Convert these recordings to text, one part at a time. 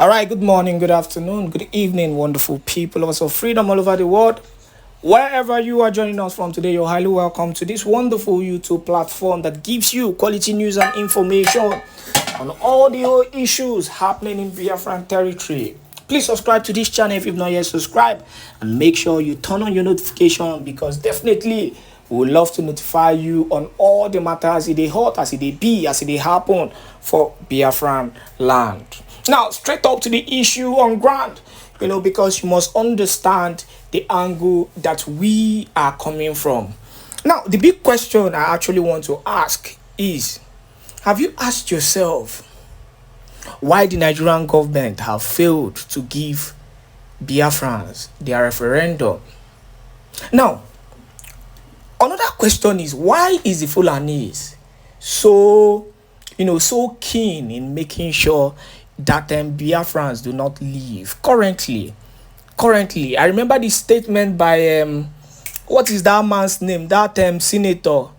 All right, good morning, good afternoon, good evening, wonderful people of freedom all over the world. Wherever you are joining us from today, you're highly welcome to this wonderful YouTube platform that gives you quality news and information on all the whole issues happening in Biafran territory. Please subscribe to this channel if you've not yet subscribed, and make sure you turn on your notification, because definitely we would love to notify you on all the matters as they hot, as they be, as they happen for Biafran land. Now, straight up to the issue on ground, because you must understand the angle that we are coming from. Now, the big question I actually want to ask is, have you asked yourself why the Nigerian government have failed to give Biafrans their referendum? Now, another question is, why is the Fulanese so keen in making sure that Biafrans do not leave currently? I remember the statement by what is that man's name, that senator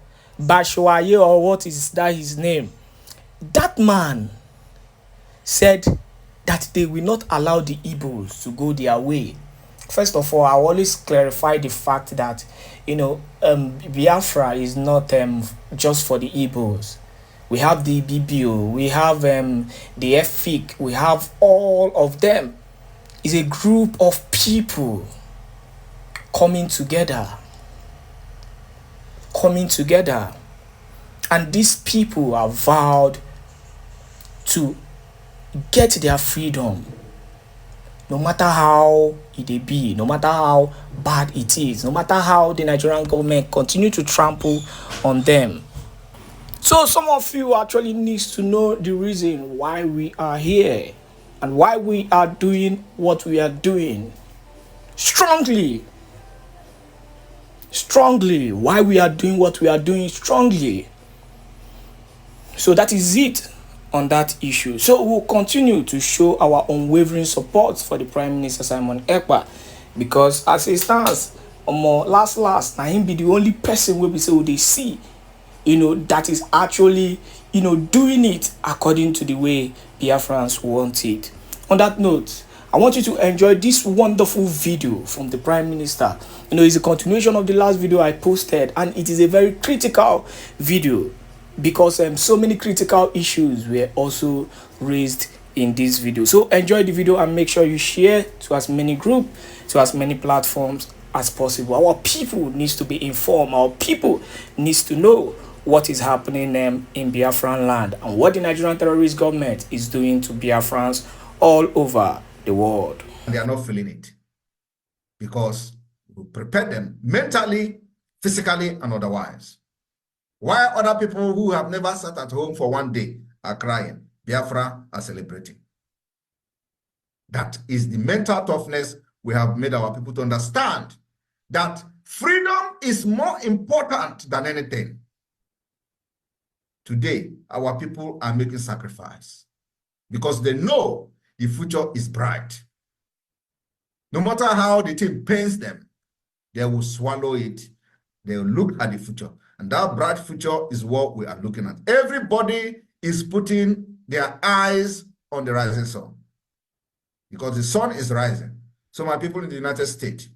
Bashwaye, or what is that his name? That man said that they will not allow the Igbos to go their way. First of all, I always clarify the fact that Biafra is not just for the Igbos. We have the BBO, we have the FIC, we have all of them. It's a group of people coming together. And these people are vowed to get their freedom, no matter how it be, no matter how bad it is, no matter how the Nigerian government continue to trample on them. So some of you actually needs to know the reason why we are here and why we are doing what we are doing. Strongly. Why we are doing what we are doing strongly. So that is it on that issue. So we'll continue to show our unwavering support for the Prime Minister Simon Èkpá, because as it stands, last, now him be the only person where we say they see, that is actually, doing it according to the way Biafrans want it. On that note, I want you to enjoy this wonderful video from the Prime Minister. It's a continuation of the last video I posted, and it is a very critical video, because so many critical issues were also raised in this video. So enjoy the video and make sure you share to as many groups, to as many platforms as possible. Our people needs to be informed. Our people needs to know what is happening in Biafran land and what the Nigerian terrorist government is doing to Biafrans all over the world. They are not feeling it because we prepare them mentally, physically, and otherwise. While other people who have never sat at home for one day are crying, Biafra are celebrating. That is the mental toughness we have made our people to understand, that freedom is more important than anything. Today, our people are making sacrifice because they know the future is bright. No matter how the thing pains them, they will swallow it. They will look at the future. And that bright future is what we are looking at. Everybody is putting their eyes on the rising sun, because the sun is rising. So my people in the United States,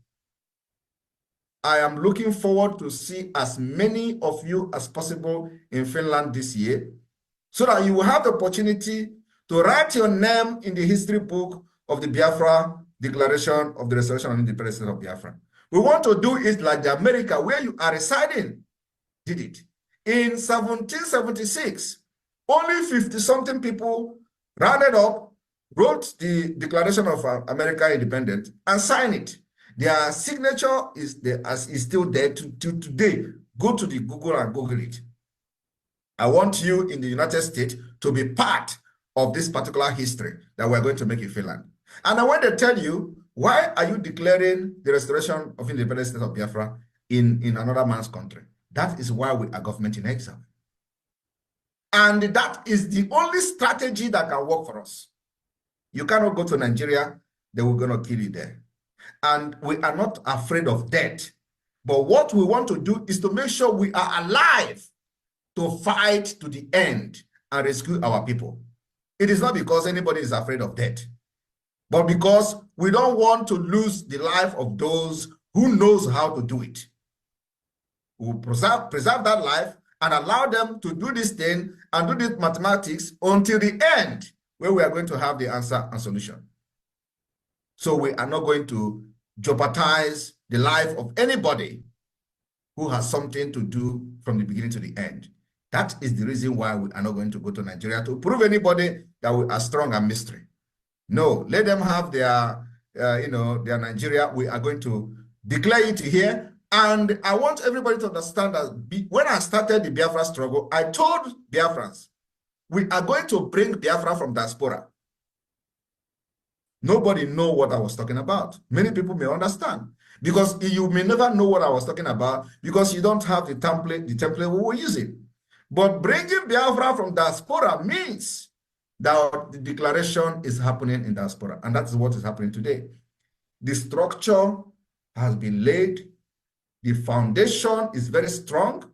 I am looking forward to see as many of you as possible in Finland this year, so that you will have the opportunity to write your name in the history book of the Biafra Declaration of the Restoration of Independence of Biafra. We want to do it like the America where you are residing did it. In 1776, only 50-something people rounded up, wrote the Declaration of American Independence and signed it. Their signature is still there to today. Go to the Google and Google it. I want you in the United States to be part of this particular history that we're going to make in Finland. And I want to tell you, why are you declaring the restoration of independence of Biafra in another man's country? That is why we are government in exile. And that is the only strategy that can work for us. You cannot go to Nigeria, they will going to kill you there. And we are not afraid of death. But what we want to do is to make sure we are alive to fight to the end and rescue our people. It is not because anybody is afraid of death. but because we don't want to lose the life of those who knows how to do it. We will preserve that life and allow them to do this thing and do this mathematics until the end, where we are going to have the answer and solution. So we are not going to jeopardize the life of anybody who has something to do from the beginning to the end. That is the reason why we are not going to go to Nigeria to prove anybody that we are strong and mystery. No, let them have their, their Nigeria. We are going to declare it here. And I want everybody to understand that when I started the Biafra struggle, I told Biafrans, we are going to bring Biafra from diaspora. Nobody know what I was talking about. Many people may understand, because you may never know what I was talking about because you don't have the template we were using. But bringing Biafra from diaspora means that the declaration is happening in diaspora, and that's what is happening today. The structure has been laid. The foundation is very strong.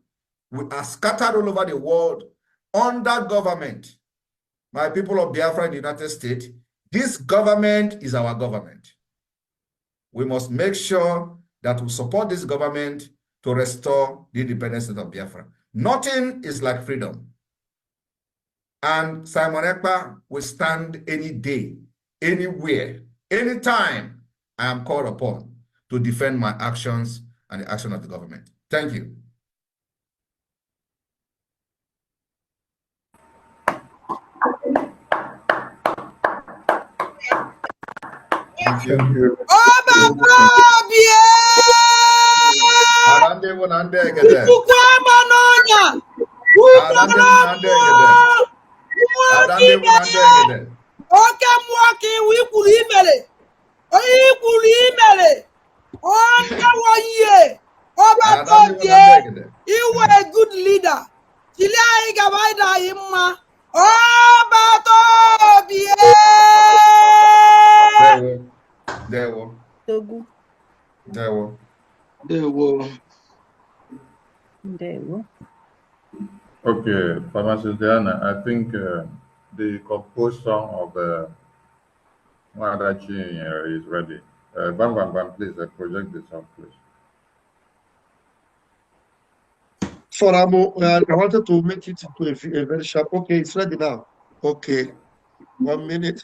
We are scattered all over the world under government. My people of Biafra in the United States, this government is our government. We must make sure that we support this government to restore the independence of Biafra. Nothing is like freedom. And Simon Èkpá will stand any day, anywhere, anytime I am called upon to defend my actions and the action of the government. Thank you. Thank you. You were a good leader. Okay, Pharmacist Diana, I think the composed song of Mwadachi is ready. Bam Bam Bam, please project the song, please. For I wanted to make it into a very sharp. Okay, it's ready now. Okay, 1 minute.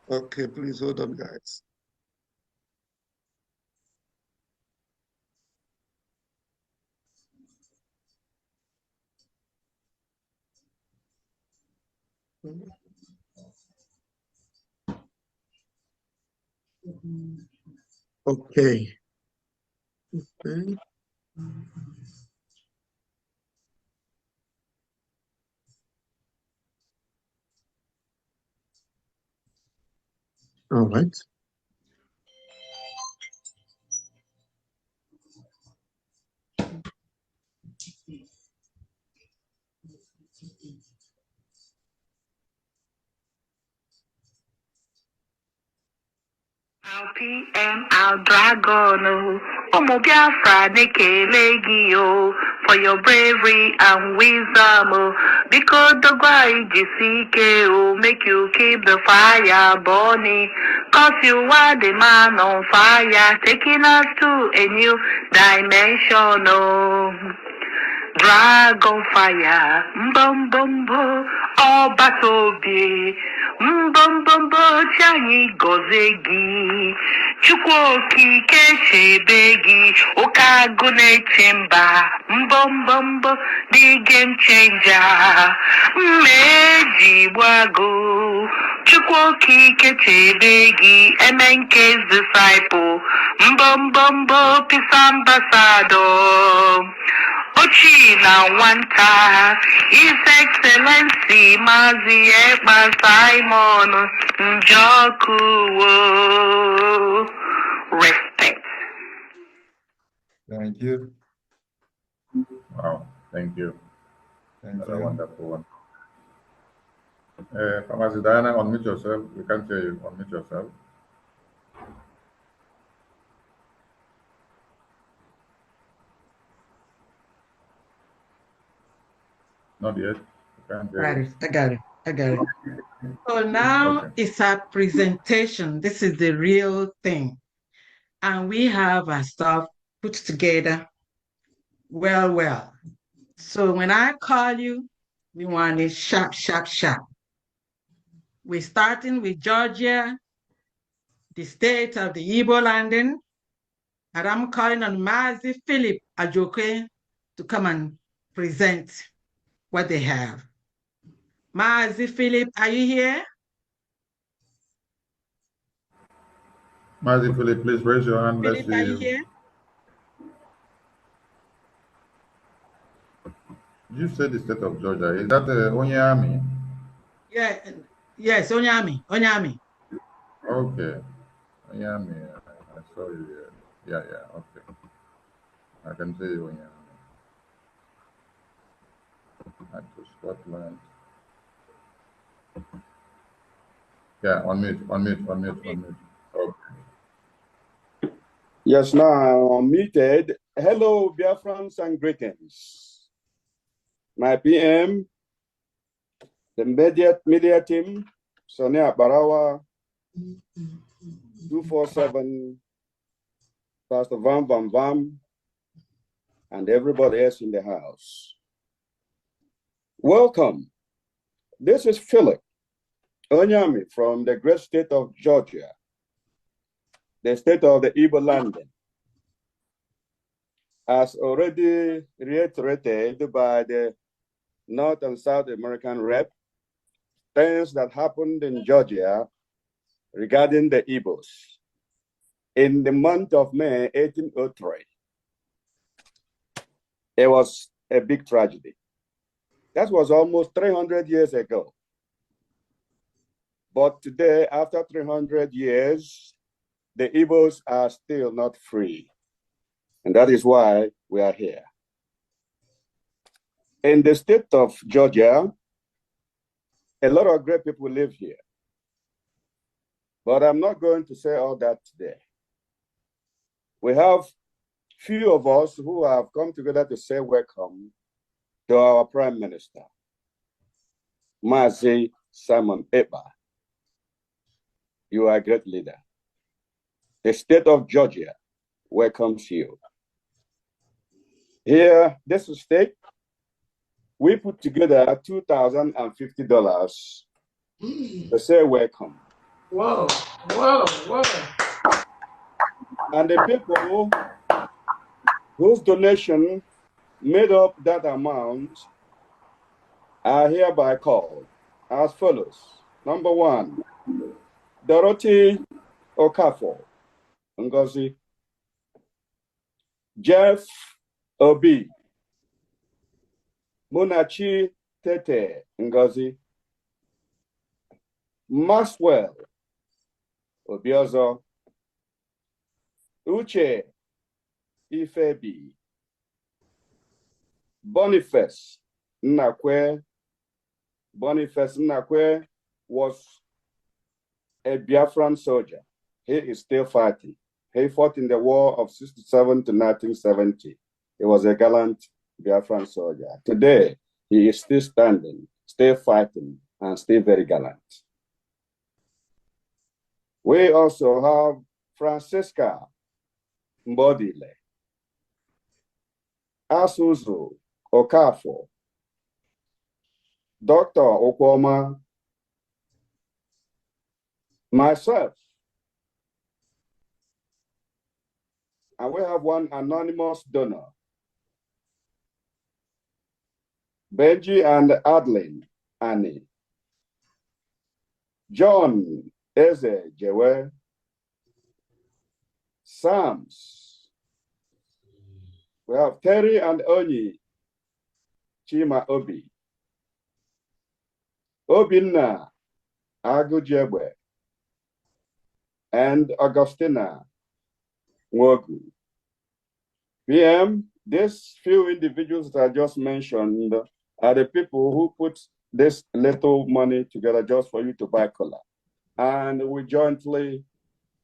Okay, please hold on, guys. Okay. Okay. All right. Our PM, our dragon, Omo Biafra nekele gị for your bravery and wisdom, because the guy jisike make you keep the fire burning, cause you are the man on fire, taking us to a new dimension. Dragon fire, mbambombo, obatobi, mbambombo, chanyi gozegi, chukwoki keshebegi, okagune timba, mbambombo, the game changer, meji wago, chukwoki keshebegi, MNK's disciple, mbambombo, peace ambassador. Ochi na Wanta, His Excellency Mazi Èkpá Simon Njoku. Respect. Thank you. Wow, thank you. Thank Very you. wonderful one. Pharmacist Diana, unmute yourself. We can't hear you. Unmute yourself. Not yet. We can't hear you. I got it. I got it. So now it's our presentation. This is the real thing. And we have our stuff put together well. So when I call you, we want it sharp. We're starting with Georgia, the state of the Igbo landing, and I'm calling on Mazi Philip Ajoke to come and present what they have. Mazi Philip, are you here? Mazi Philip, please raise your hand. Philip, Let's see are you here? You said the state of Georgia. Is that Onyami? Yeah, yes, Onyami. Okay. Onyami. I saw you here. Yeah, okay. I can see you, Onyami. Back to Scotland. Yeah, on mute. Okay. Yes, now I'm unmuted. Hello, Biafrans and greetings. My PM, the media team, Sonia Barawa, 247, Pastor Vam, and everybody else in the house. Welcome. This is Philip Onyami from the great state of Georgia, the state of the Igbo landing. As already reiterated by the North and South American rep, things that happened in Georgia regarding the Igbos in the month of May 1803. It was a big tragedy. That was almost 300 years ago. But today, after 300 years, the Igbos are still not free. And that is why we are here. In the state of Georgia, a lot of great people live here. But I'm not going to say all that today. We have few of us who have come together to say welcome to our Prime Minister, Mazi Simon Èkpá. You are a great leader. The state of Georgia welcomes you. Here, this state, we put together $2,050 to say welcome. Whoa. And the people whose donation made up that amount are hereby called as follows. Number 1, Dorothy Okafor Ngozi, Jeff Obi, Munachi Tete Ngozi, Maxwell Obiozo, Uche Ifebi, Boniface Nnakwe. Boniface Nnakwe was a Biafran soldier. He is still fighting. He fought in the war of 67 to 1970. He was a gallant Biafran soldier. Today, he is still standing, still fighting, and still very gallant. We also have Francisca Mbodile, Asuzu Okafor, Dr. Okwoma, myself, and we have one anonymous donor, Benji and Adeline Annie, John Eze Jewe, Sams. We have Terry and Onyi Chima Obi, Obinna Agujebwe, and Augustina Nwogu. PM, these few individuals that I just mentioned are the people who put this little money together just for you to buy cola. And we jointly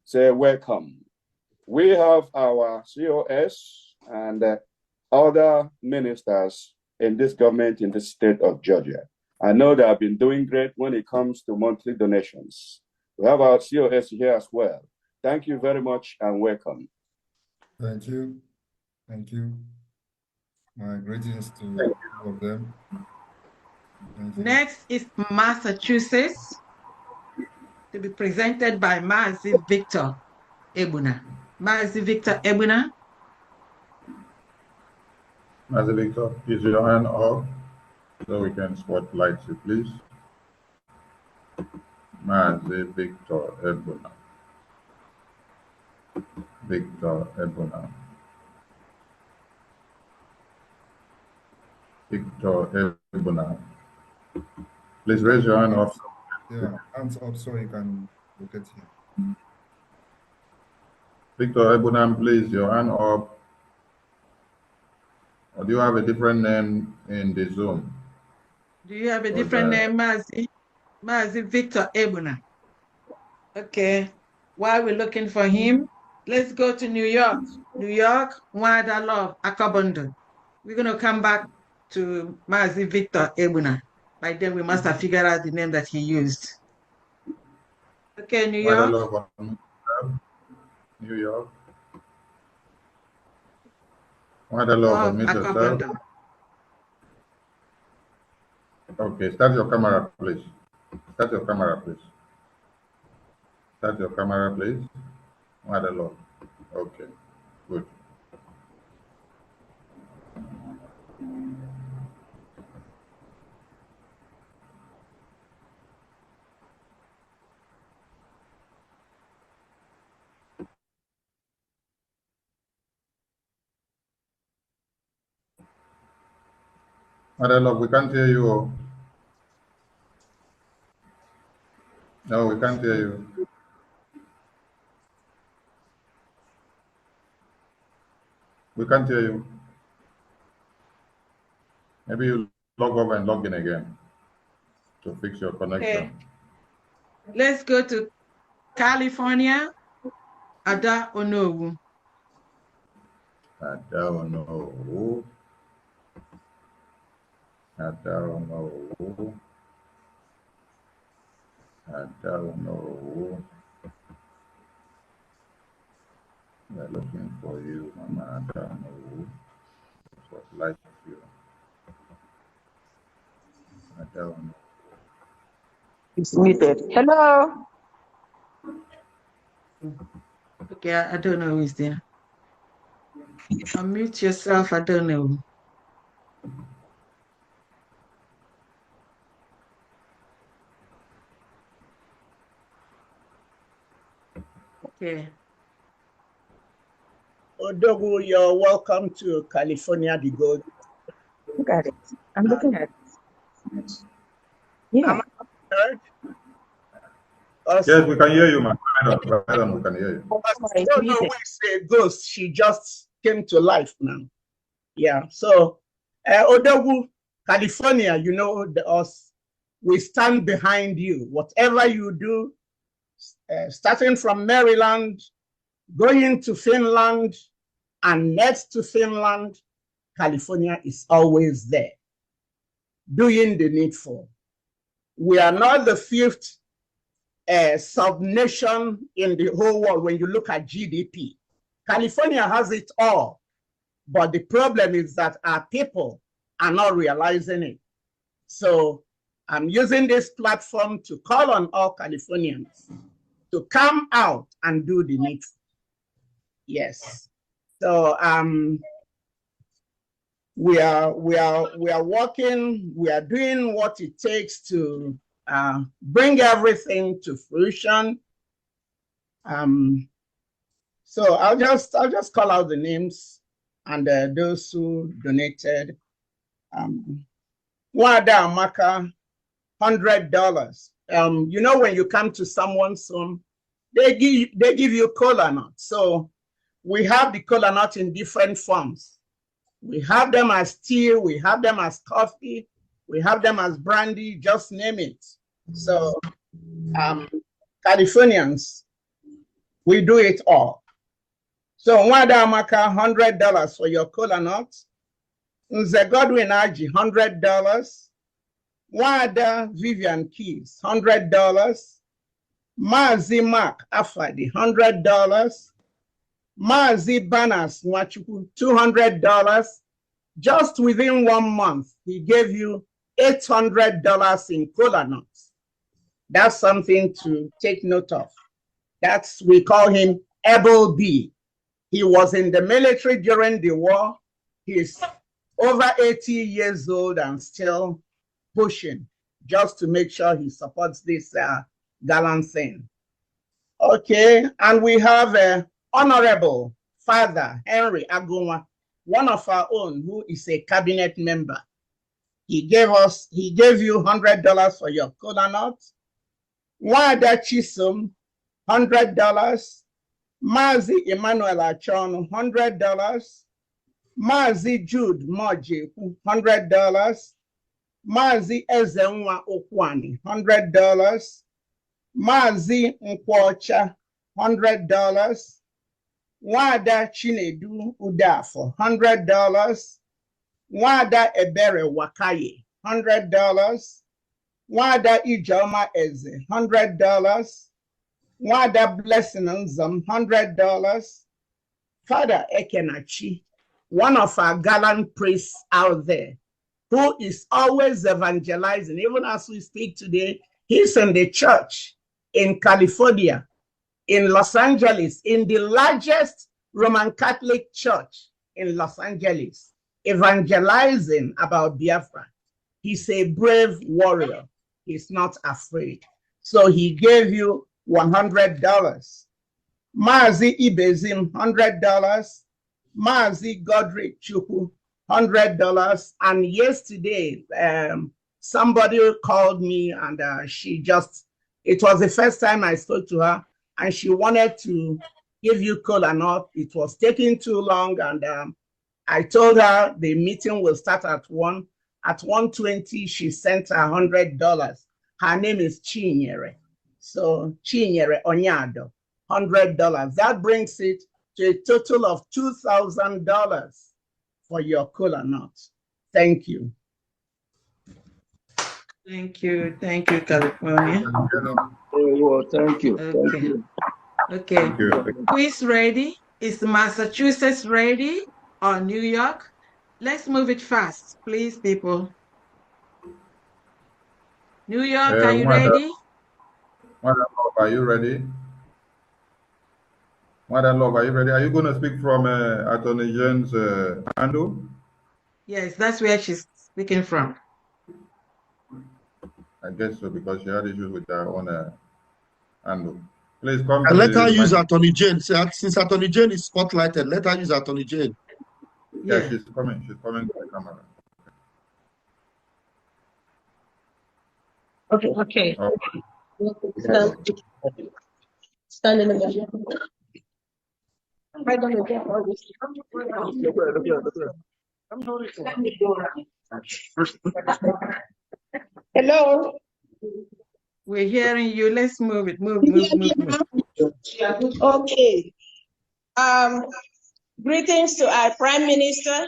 say welcome. We have our COS and other ministers in this government in the state of Georgia. I know they have been doing great when it comes to monthly donations. We have our COS here as well. Thank you very much and welcome. Thank you. Thank you. My greetings to all of them. Next is Massachusetts, to be presented by Mazi Victor Ebuna. Mazi Victor Ebuna. Mazi Victor, is your hand up so we can spotlight you, please? Mazi Victor Ebuna. Victor Ebuna. Victor Ebuna. Please raise your hand up. Yeah, hands up so you can look at him. Victor Ebuna, please, your hand up. Or do you have a different name in the Zoom? Do you have a different name, Mazi? Mazi Victor Ebuna. Okay. While we're looking for him, let's go to New York. New York, Wada Love, Akabondo. We're going to come back to Mazi Victor Ebuna. By then, we must have figured out the name that he used. Okay, New York. New York. Wada Love, unmute yourself. Okay, start your camera, please. Start your camera, please. Start your camera, please. Wada Love. Okay, good. Wada Love, we can't hear you. No, we can't hear you. We can't hear you. Maybe you log off and log in again to fix your connection. Okay. Let's go to California. Ada Onowu. Ada Onowu. Ada Onowu. Ada Onowu. We're looking for you, Mama Ada Onowu. That's what like you. Ada Onowu. It's muted. Hello. Okay, I don't know who is there. Unmute yourself, I don't know. Okay. Odogu, you're welcome to California, the Gold. Look at it. I'm looking at it. Yeah. Am I heard? Yes, we can hear you, man. I don't we can hear you. I don't know who is a ghost. She just came to life now. Yeah. So, Odogu, California, you know us. We stand behind you. Whatever you do, starting from Maryland, going to Finland, and next to Finland, California is always there, doing the needful. We are not the fifth sub-nation in the whole world when you look at GDP. California has it all, but the problem is that our people are not realizing it. So I'm using this platform to call on all Californians to come out and do the needful. Yes. So we are working, we are doing what it takes to bring everything to fruition. So I'll just call out the names and those who donated. Wada Amaka, $100. You know, when you come to someone's home, they give you kola nut. So we have the kola nut in different forms. We have them as tea, we have them as coffee, we have them as brandy, just name it. So Californians, we do it all. So Wada Amaka, $100 for your kola nut. Nze Godwin Aji, $100. Wada Vivian Keys, $100. Mazi Mark Afadi, $100. Mazi Banas Nwachuku, $200. Just within 1 month, he gave you $800 in kola nuts. That's something to take note of. We call him Able B. He was in the military during the war. He's over 80 years old and still pushing just to make sure he supports this gallant thing. Okay, and we have Honorable Father Henry Aguma, one of our own, who is a cabinet member. He gave you $100 for your kola nut. Wada Chisum, $100. Mazi Emmanuel Achon, $100. Mazi Jude Moji, $100. Mazi Ezenwa Okwani, $100. Mazi Nkwocha, $100. Wada Chinedu Udafo, $100. Wada Ebere Wakaye, $100. Wada Ijoma Eze, $100. Wada Blessing Nzam, $100. Father Ekenachi, one of our gallant priests out there, who is always evangelizing. Even as we speak today, he's in the church in California, in Los Angeles, in the largest Roman Catholic church in Los Angeles, evangelizing about Biafra. He's a brave warrior. He's not afraid. So he gave you $100. Mazi Ibezim, $100. Mazi Godric Chukwu, $100. And yesterday, somebody called me and it was the first time I spoke to her, and she wanted to give you kola nut. It was taking too long, and I told her the meeting will start at 1. At 1:20, she sent her $100. Her name is Chinyere. So Chinyere Onyado, $100. That brings it to a total of $2,000 for your kola nut. Thank you. Thank you, California. Well, thank you. Okay. Thank you. Okay. Thank you. Who is ready? Is Massachusetts ready or New York? Let's move it fast, please, people. New York, are you ready? Madam Love, are you ready? Madam Love, are you ready? Are you going to speak from Attorney Jane's handle? Yes, that's where she's speaking from. I guess so, because she had issues with her own handle. Please come And to let her the use mic. Attorney Jane. Since Attorney Jane is spotlighted, let her use Attorney Jane. Yeah, she's coming. She's coming to the camera. Okay. Oh, Stand in the middle. I don't know. Hello. We're hearing you. Let's move it. Move. Okay. Greetings to our Prime Minister,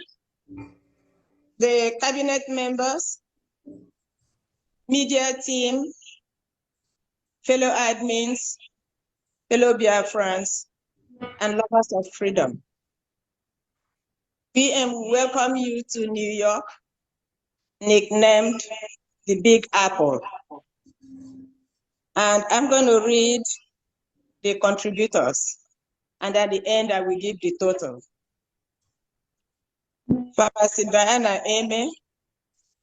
the cabinet members, media team, fellow admins, fellow Biafrans, and lovers of freedom. PM welcome you to New York, nicknamed the Big Apple. And I'm going to read the contributors, and at the end I will give the total. Pharmacy Diana Amy,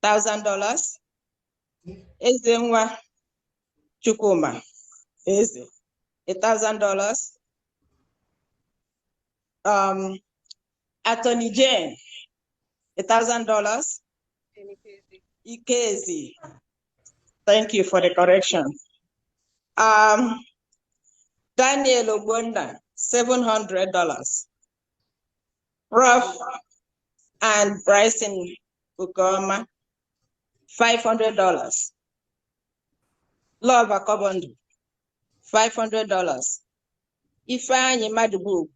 $1,000. Ezenwa Chukuma, $1,000. Attorney Jane, $1,000. Ikezi, thank you for the correction. Daniel Ogbonna, $700. Prof and Bryson Ukoma, $500. Love Akobondu, $500. Ifeanyi Madubu,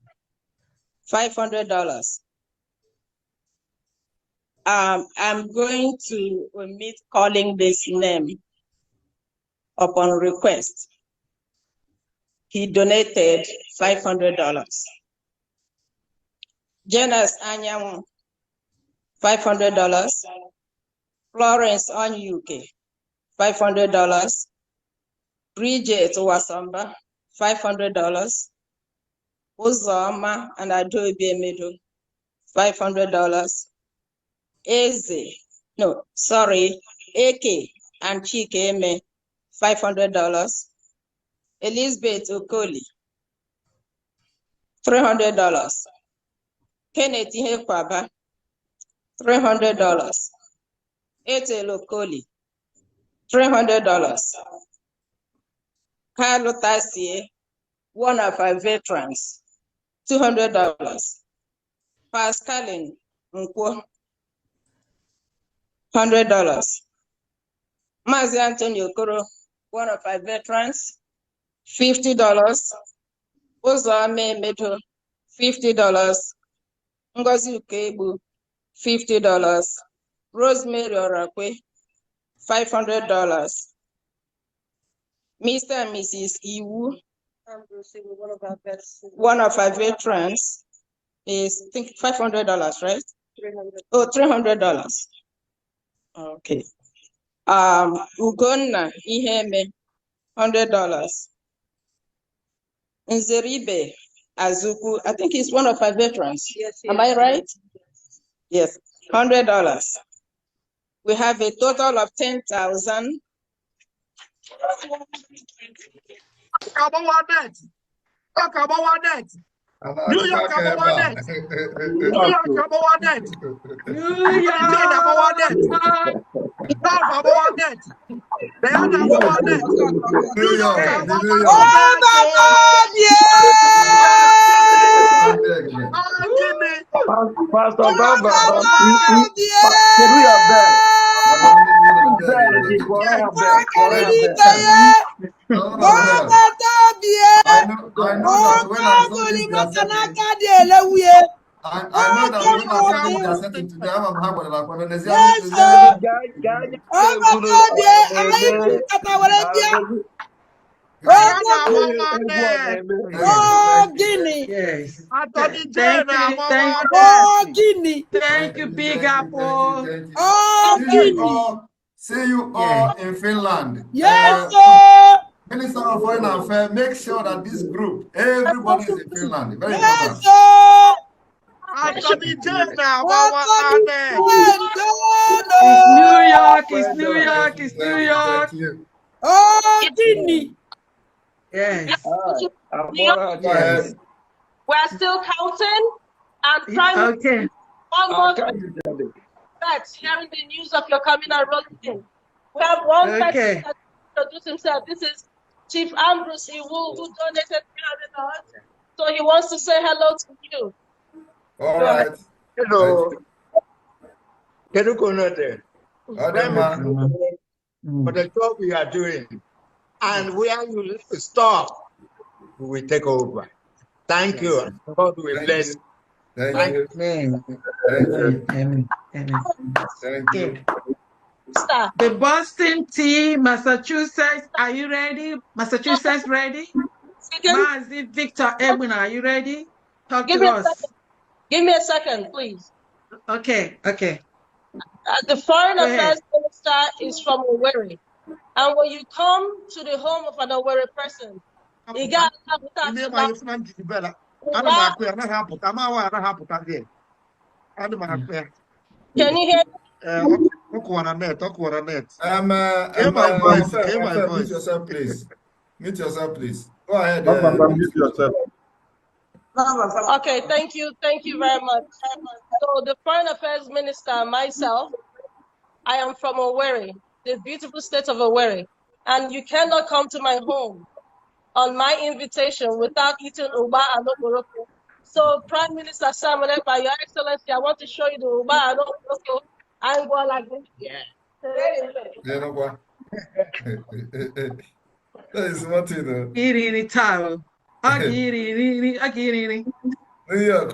$500. I'm going to omit calling this name upon request. He donated $500. Jonas Anyanwu, $500. Florence Onyuke, $500. Bridget Wasamba, $500. Uzoma and Adobe Emedo, $500. Eke and Chike Eme, $500. Elizabeth Okoli, $300. Kenneth Èkpá, $300. Ethel Okoli, $300. Carlo Tassier, one of our veterans, $200. Pascaline Nkwo, $100. Mazi Antonio Okoro, one of our veterans, $50. Uzome Medo, $50. Ngozi Ukebu, $50. Rosemary Orakwe, $500. Mr. and Mrs. Iwu, one of our veterans, is I think $500, right? Oh, $300. Okay. Ugonna Iheme, $100. Nzeribe Azuku, I think he's one of our veterans. Yes, am I right? Yes, $100. We have a total of 10,000. New York, New York, Pastor Baba, I know that when I saw this, I know that when I saw this, I said today, I'm happy like when there's Guinea. Yes. Thank you, Big Apple. See you all in Finland. Yes, Minister of Foreign Affairs, make sure that this group, everybody is in Finland. Very important. It's New York. Oh, Guinea. Yes. We're still counting and trying. Okay. One more that's hearing the news of your coming and rolling in. We have one person that introduced himself. This is Chief Ambrose Iwu, who donated $300. So he wants to say hello to you. All right. Hello. Can you connect there? For the job we are doing, and where you stop, we will take over. Thank you. God will bless. Thank you. Amen. Thank you. The Boston Tea, Massachusetts, are you ready? Massachusetts ready? Mazi Victor Edwin, are you ready? Give me a second, please. Okay. The Foreign Affairs Minister is from Owerri. And when you come to the home of an Owerri person, you got Can you hear? Mute yourself, please. Mute yourself, please. Go ahead. Mute yourself. Okay, thank you very much. So the Foreign Affairs Minister, myself, I am from Owerri, the beautiful state of Owerri, and you cannot come to my home on my invitation without eating uba and okporoko. So Prime Minister Samuel Èkpá, Your Excellency, I want to show you the uba and okporoko. I'm going like this. Yeah. That is what you know. New York.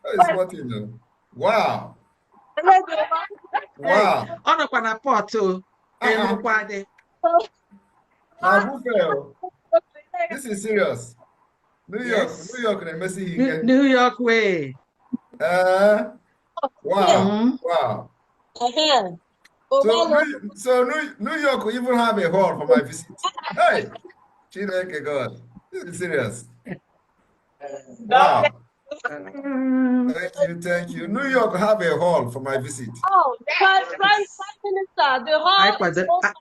That is what you know. Wow. Wow. On a panapoto. This is serious. New York, Yes. New York, and Messi. New York way. Wow. Wow. So New York will even have a hall for my visit. Hey, God, this is serious. Wow. Thank you. New York have a hall for my visit. Oh, Prime Minister, the hall is also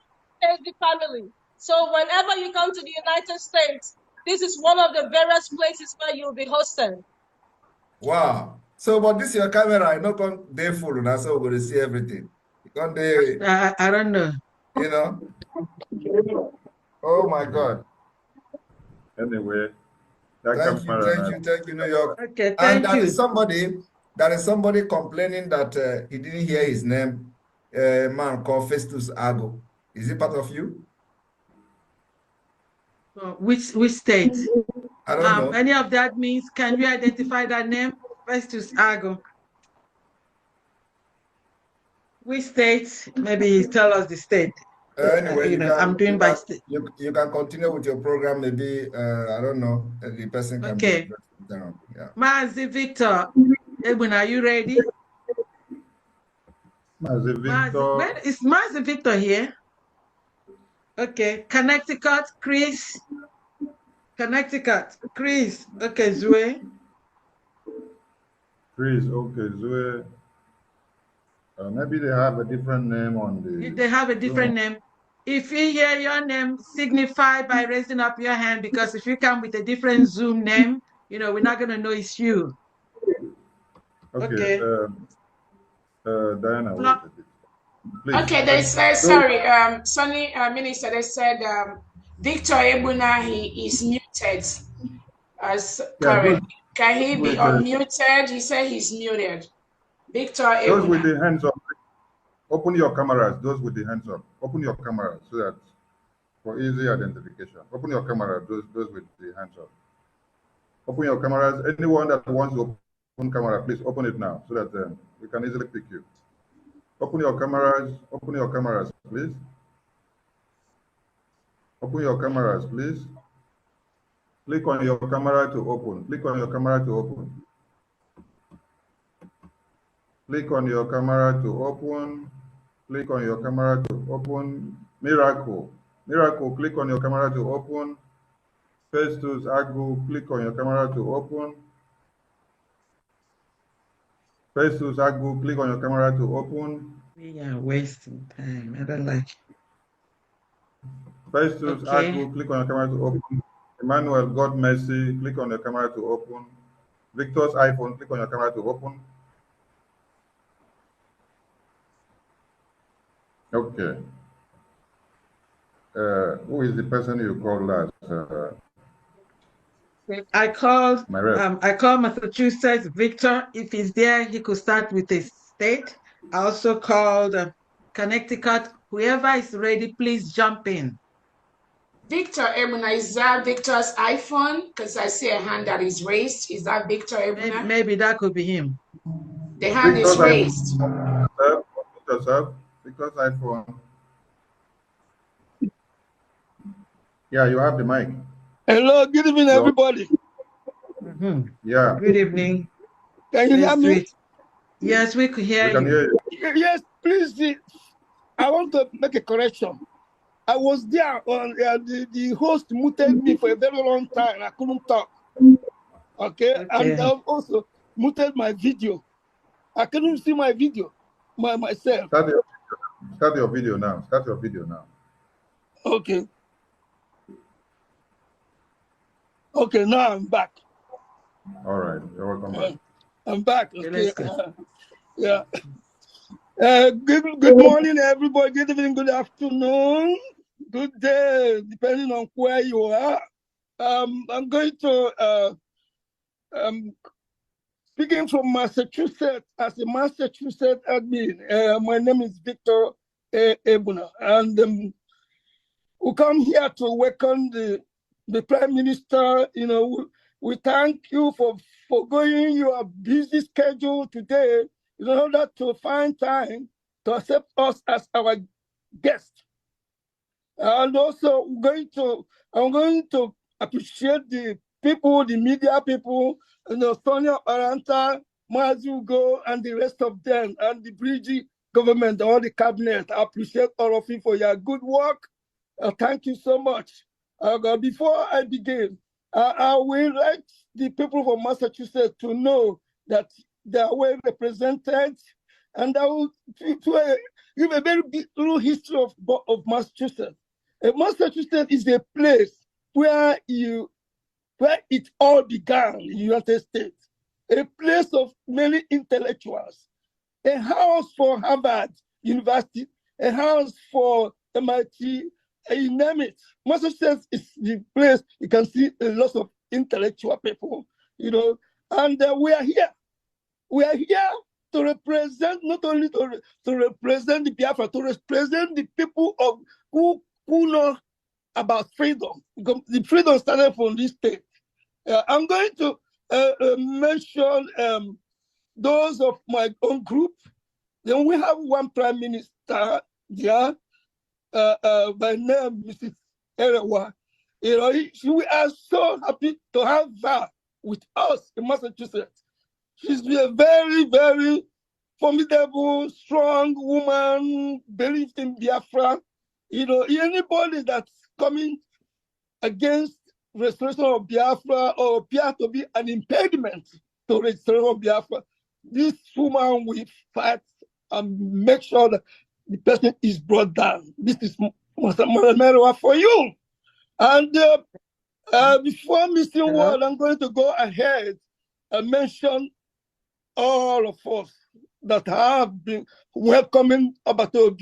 the family. So whenever you come to the United States, this is one of the various places where you'll be hosted. Wow. So, but this your camera, I know come day full, and so we're going to see everything. I don't know. You know? Oh my God. Anyway, thank you, New York. Okay, and thank you. There is somebody complaining that he didn't hear his name, a man called Festus Ago. Is he part of you? Which state? I don't know. Any of that means, can you identify that name? Festus Ago. Which state? Maybe tell us the state. Anyway, I'm doing by state. You can continue with your program. Maybe I don't know. The person can be down. Yeah. Mazi Victor, Ebun, are you ready? Mazi Victor. Where is Mazi Victor here? Okay, Connecticut, Chris. Connecticut, Chris. Okay, Zue. Chris, okay, Zue. Maybe they have a different name on the. They have a different name. If you hear your name, signify by raising up your hand, because if you come with a different Zoom name, we're not going to know it's you. Okay. Diana, wait a bit. Please. Okay, they said, sorry, Sonny Minister, they said Victor Ebuna, he is muted. Correct. Can he be unmuted? He said he's muted. Victor Ebuna. Those with the hands up, open your cameras. Those with the hands up, open your cameras so that for easy identification. Open your camera, those with the hands up. Open your cameras. Anyone that wants to open camera, please open it now so that we can easily pick you. Open your cameras, please. Open your cameras, please. Click on your camera to open. Click on your camera to open. Click on your camera to open. Click on your camera to open. Miracle, click on your camera to open. Festus Agu, click on your camera to open. Festus Agu, click on your camera to open. We are wasting time. I don't like it. Festus Agu, click on your camera to open. Emmanuel, God mercy, click on your camera to open. Victor's iPhone, click on your camera to open. Okay. Who is the person you called last? I called Massachusetts. Victor, if he's there, he could start with a state. I also called Connecticut. Whoever is ready, please jump in. Victor Ebuna, is that Victor's iPhone? Because I see a hand that is raised. Is that Victor Ebuna? Maybe that could be him. The hand is raised. Victor's iPhone. Yeah, you have the mic. Hello, good evening, everybody. Yeah. Good evening. Can you hear me? Yes, we could hear you. Yes, please. I want to make a correction. I was there on the host muted me for a very long time. I couldn't talk. Okay. And I also muted my video. I couldn't see my video myself. Start your video now. Okay. Okay, now I'm back. All right, you're welcome back. I'm back. Okay. Yeah. Good morning, everybody. Good evening, good afternoon, good day, depending on where you are. I'm going to speaking from Massachusetts as a Massachusetts admin. My name is Victor Ebuna, and we come here to welcome the Prime Minister. We thank you for going your busy schedule today in order to find time to accept us as our guest. And also, I'm going to appreciate the people, the media people, Sonia Aranta, Mazugo, and the rest of them, and the Bridgie government, all the cabinet. I appreciate all of you for your good work. Thank you so much. Before I begin, I will like the people from Massachusetts to know that they are well represented, and I will give a very big little history of Massachusetts. Massachusetts is a place where it all began in the United States, a place of many intellectuals, a house for Harvard University, a house for MIT, you name it. Massachusetts is the place you can see a lot of intellectual people, and we are here. We are here to represent, not only to represent the Biafra, to represent the people who know about freedom. The freedom started from this state. I'm going to mention those of my own group. Then we have one prime minister there, by name Mrs. Erewa. We are so happy to have her with us in Massachusetts. She's a very, very formidable, strong woman, believed in Biafra. Anybody that's coming against restoration of Biafra or appear to be an impediment to restoration of Biafra, this woman will fight and make sure that the person is brought down. This is Mother for you. And before missing word, I'm going to go ahead and mention all of us that have been welcoming Abattoir